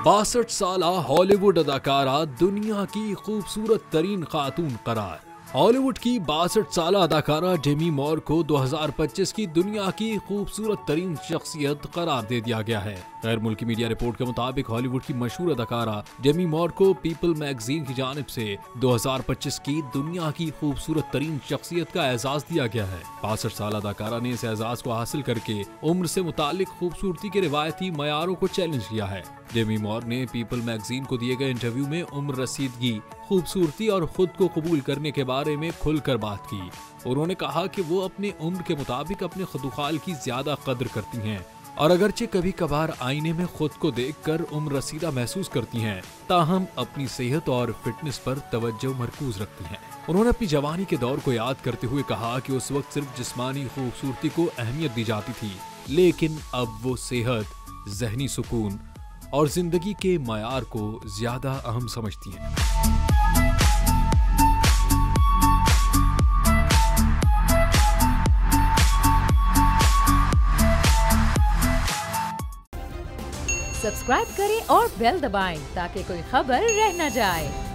62 साला हॉलीवुड अदाकारा दुनिया की खूबसूरत तरीन खातून करार। हॉलीवुड की 62 साला अदाकारा डेमी मूर को 2025 की दुनिया की खूबसूरत तरीन शख्सियत करार दे दिया गया है। गैर मुल्की मीडिया रिपोर्ट के मुताबिक हॉलीवुड की मशहूर अदाकारा डेमी मूर को पीपल मैगजीन की जानिब से 2025 की दुनिया की खूबसूरत तरीन शख्सियत का एजाज दिया गया है। 62 साल अदाकारा ने इस एजाज को हासिल करके उम्र से मुतालिक खूबसूरती के रिवायती मयारों को चैलेंज किया है। डेमी मूर ने पीपल मैगजीन को दिए गए इंटरव्यू में उम्र रसीदगी, खूबसूरती और खुद को कबूल करने के बारे में खुलकर बात की। उन्होंने कहा कि वो अपने उम्र के मुताबिक अपने खुदुखाल की ज्यादा कद्र करती हैं और अगरचे कभी कभार आईने में खुद को देखकर उम्र रसीदा महसूस करती हैं, ताहम अपनी सेहत और फिटनेस पर तवज्जो मरकूज रखती हैं। उन्होंने अपनी जवानी के दौर को याद करते हुए कहा कि उस वक्त सिर्फ जिस्मानी खूबसूरती को अहमियत दी जाती थी, लेकिन अब वो सेहत, जहनी सुकून और जिंदगी के मयार को ज्यादा अहम समझती हैं। सब्सक्राइब करें और बेल दबाएं ताकि कोई खबर रह न जाए।